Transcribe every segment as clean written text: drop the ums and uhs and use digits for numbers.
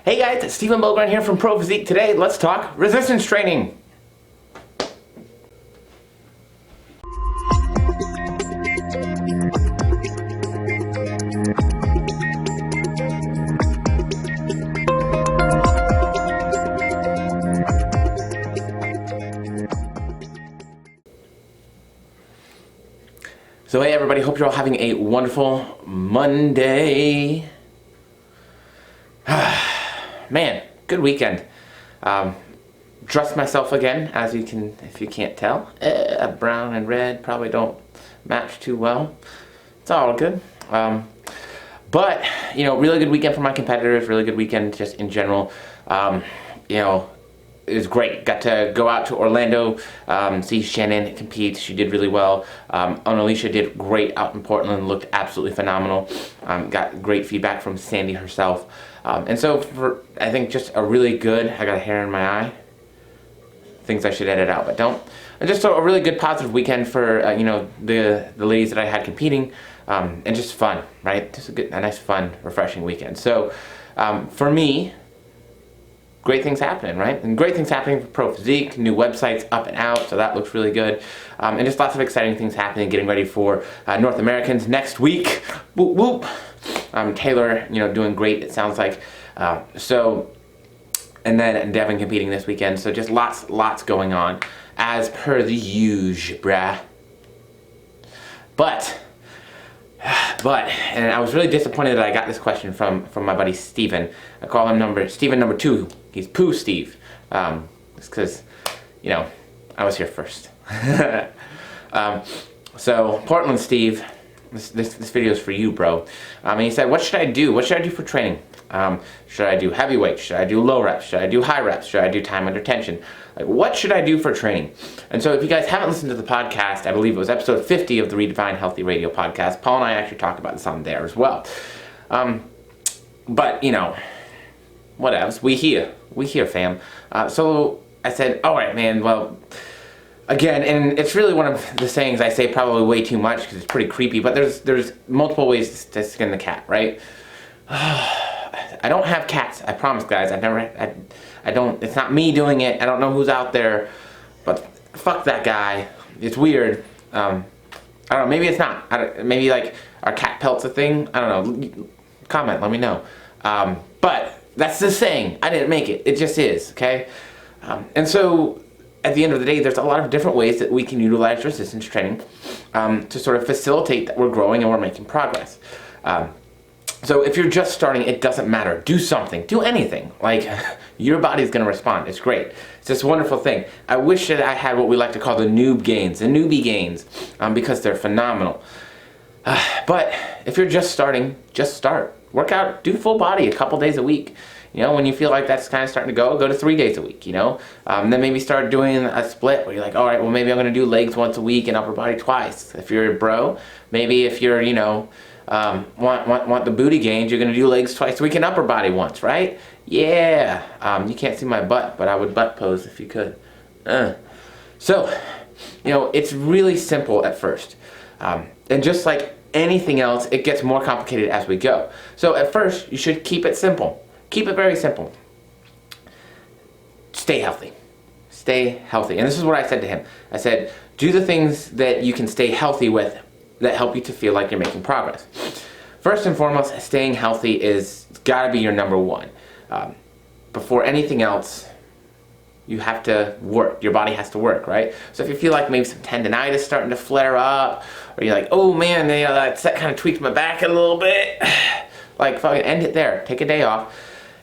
Hey guys, it's Stephen Bogran here from Pro Physique. Today, let's talk resistance training. So hey everybody, hope you're all having a wonderful Monday. Man, good weekend. Dressed myself again, as you can, if you can't tell. Brown and red probably don't match too well. It's all good. But, really good weekend for my competitors, really good weekend just in general. It was great. Got to go out to Orlando, see Shannon compete. She did really well. Annalisa did great out in Portland, looked absolutely phenomenal. Got great feedback from Sandy herself. And so for, I think just a really good, I got a hair in my eye. Things I should edit out, but don't. And just a really good positive weekend for, the ladies that I had competing. And just fun, right? Just a nice, fun, refreshing weekend. So for me, great things happening, right? And great things happening for Pro Physique, new websites up and out, so that looks really good. And just lots of exciting things happening, getting ready for North Americans next week. Whoop, whoop. Taylor, doing great, it sounds like. And then Devin competing this weekend, so just lots going on, as per the usual, brah. But, and I was really disappointed that I got this question from my buddy Steven. I call him Steven number 2. He's Pooh Steve. It's because, I was here first. So, Portland Steve, this video is for you, bro. And he said, what should I do? What should I do for training? Should I do heavyweight? Should I do low reps? Should I do high reps? Should I do time under tension? Like, what should I do for training? And so if you guys haven't listened to the podcast, I believe it was episode 50 of the Redefine Healthy Radio podcast. Paul and I actually talked about this on there as well. But, whatevs. We here, fam. So I said, all right, man, well, again, and it's really one of the sayings I say probably way too much because it's pretty creepy, but there's multiple ways to skin the cat, right? I don't have cats, I promise, guys. I don't, it's not me doing it. I don't know who's out there, but fuck that guy. It's weird. I don't know, maybe it's not. Maybe like, are cat pelts a thing? I don't know. Comment, let me know. But that's the saying. I didn't make it. It just is, okay? And so, at the end of the day, there's a lot of different ways that we can utilize resistance training to sort of facilitate that we're growing and we're making progress. So if you're just starting, it doesn't matter. Do something. Do anything. Like, your body's going to respond. It's great. It's this wonderful thing. I wish that I had what we like to call the newbie gains, because they're phenomenal. But if you're just starting, just start. Work out. Do full body a couple days a week. When you feel like that's kind of starting to go to 3 days a week, Then maybe start doing a split where you're like, all right, well, maybe I'm going to do legs once a week and upper body twice. If you're a bro, maybe if you're, want the booty gains, you're going to do legs twice a week and upper body once, right? Yeah. You can't see my butt, but I would butt pose if you could. So, it's really simple at first. And just like anything else, it gets more complicated as we go. So at first, you should keep it simple. Keep it very simple. Stay healthy. Stay healthy. And this is what I said to him. I said, do the things that you can stay healthy with that help you to feel like you're making progress. First and foremost, staying healthy is gotta be your number one. Before anything else, you have to work. Your body has to work, right? So if you feel like maybe some tendonitis starting to flare up, or you're like, oh man, that kind of tweaked my back a little bit, like fucking end it there. Take a day off.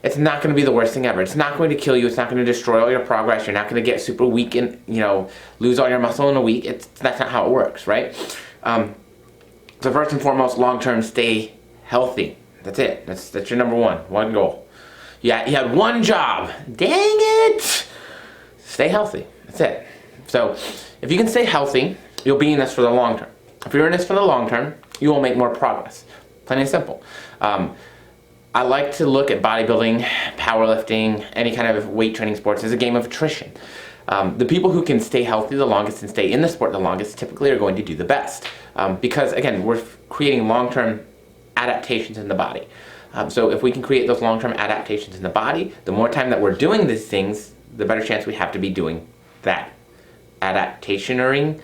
It's not going to be the worst thing ever. It's not going to kill you. It's not going to destroy all your progress. You're not going to get super weak and, lose all your muscle in a week. That's not how it works, right? So first and foremost, long-term, stay healthy. That's it. That's your number one goal. Yeah, you had one job. Dang it! Stay healthy. That's it. So if you can stay healthy, you'll be in this for the long term. If you're in this for the long term, you will make more progress. Plain and simple. I like to look at bodybuilding, powerlifting, any kind of weight training sports as a game of attrition. The people who can stay healthy the longest and stay in the sport the longest typically are going to do the best. Because, again, we're creating long-term adaptations in the body. So if we can create those long-term adaptations in the body, the more time that we're doing these things, the better chance we have to be doing that. Adaptationering,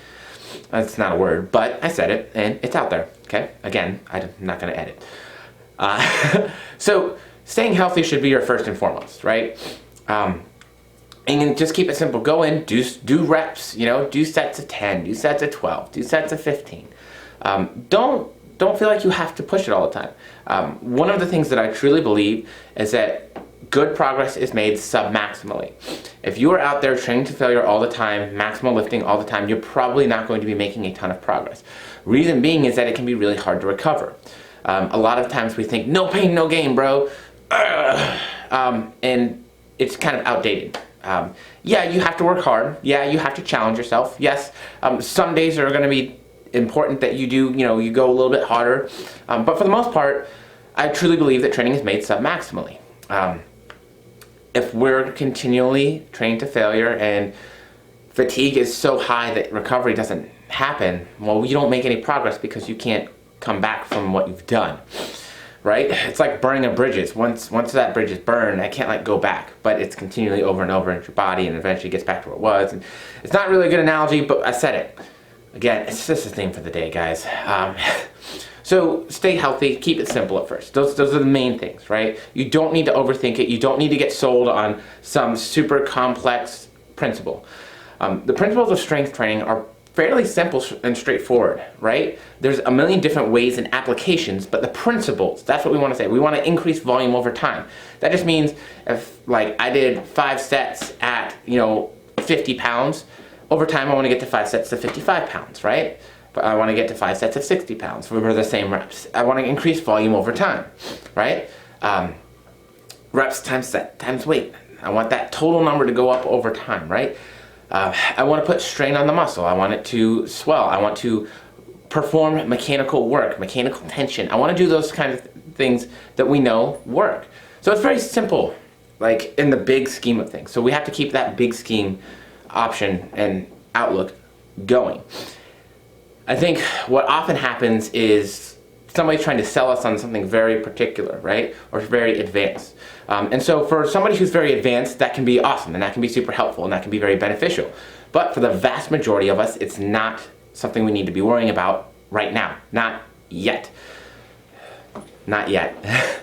that's not a word, but I said it and it's out there, okay? Again, I'm not gonna edit. So staying healthy should be your first and foremost, right? And just keep it simple. Go in, do reps, do sets of 10, do sets of 12, do sets of 15. Don't feel like you have to push it all the time. One of the things that I truly believe is that good progress is made sub-maximally. If you are out there training to failure all the time, maximal lifting all the time, you're probably not going to be making a ton of progress. Reason being is that it can be really hard to recover. A lot of times we think, no pain, no gain, bro. And it's kind of outdated. Yeah, you have to work hard. Yeah, you have to challenge yourself. Yes, some days are going to be important that you do, you go a little bit harder. But for the most part, I truly believe that training is made sub-maximally. If we're continually trained to failure and fatigue is so high that recovery doesn't happen, well, you don't make any progress because you can't come back from what you've done, right? It's like burning a bridge. Once that bridge is burned, I can't go back, but it's continually over and over in your body and eventually gets back to where it was. And it's not really a good analogy, but I said it. Again, it's just a theme for the day, guys. So stay healthy, keep it simple at first. Those are the main things, right? You don't need to overthink it. You don't need to get sold on some super complex principle. The principles of strength training are fairly simple and straightforward, right? There's a million different ways and applications, but the principles, that's what we want to say. We want to increase volume over time. That just means if I did 5 sets at, 50 pounds, over time I want to get to 5 sets to 55 pounds, right? But I want to get to 5 sets of 60 pounds for the same reps. I want to increase volume over time, right? Reps times set times weight. I want that total number to go up over time, right? I want to put strain on the muscle. I want it to swell. I want to perform mechanical work, mechanical tension. I want to do those kind of things that we know work. So it's very simple, in the big scheme of things. So we have to keep that big scheme option and outlook going. I think what often happens is somebody's trying to sell us on something very particular, right? Or very advanced. And so for somebody who's very advanced, that can be awesome and that can be super helpful and that can be very beneficial. But for the vast majority of us, it's not something we need to be worrying about right now. Not yet. Not yet.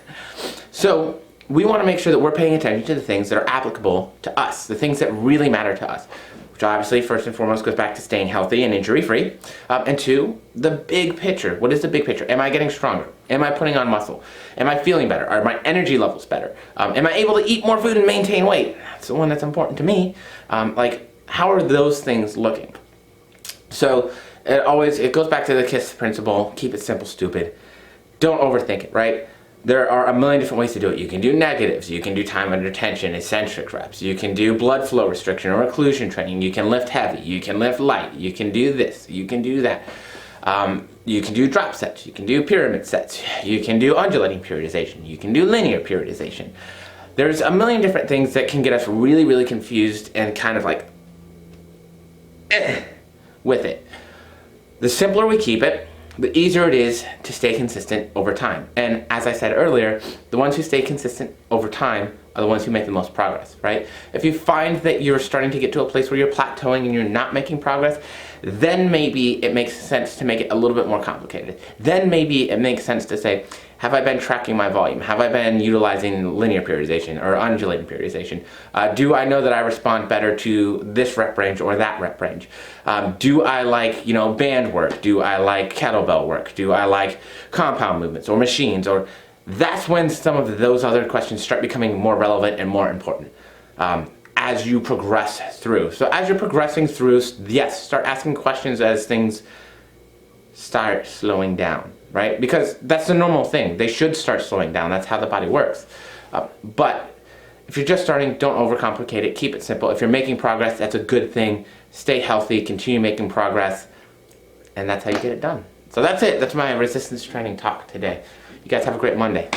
So we want to make sure that we're paying attention to the things that are applicable to us, the things that really matter to us. Which obviously first and foremost goes back to staying healthy and injury-free. And 2, the big picture. What is the big picture? Am I getting stronger? Am I putting on muscle? Am I feeling better? Are my energy levels better? Am I able to eat more food and maintain weight? That's the one that's important to me. How are those things looking? So it goes back to the KISS principle. Keep it simple, stupid. Don't overthink it, right? There are a million different ways to do it. You can do negatives, you can do time under tension, eccentric reps, you can do blood flow restriction or occlusion training, you can lift heavy, you can lift light, you can do this, you can do that. You can do drop sets, you can do pyramid sets, you can do undulating periodization, you can do linear periodization. There's a million different things that can get us really, really confused and kind of with it. The simpler we keep it, the easier it is to stay consistent over time. And as I said earlier, the ones who stay consistent over time are the ones who make the most progress, right? If you find that you're starting to get to a place where you're plateauing and you're not making progress, then maybe it makes sense to make it a little bit more complicated. Then maybe it makes sense to say, have I been tracking my volume? Have I been utilizing linear periodization or undulating periodization? Do I know that I respond better to this rep range or that rep range? Do I like, band work? Do I like kettlebell work? Do I like compound movements or machines? Or that's when some of those other questions start becoming more relevant and more important as you progress through. So as you're progressing through, yes, start asking questions as things start slowing down. Right? Because that's the normal thing. They should start slowing down. That's how the body works. But if you're just starting, don't overcomplicate it. Keep it simple. If you're making progress, that's a good thing. Stay healthy, continue making progress, and that's how you get it done. So that's it. That's my resistance training talk today. You guys have a great Monday.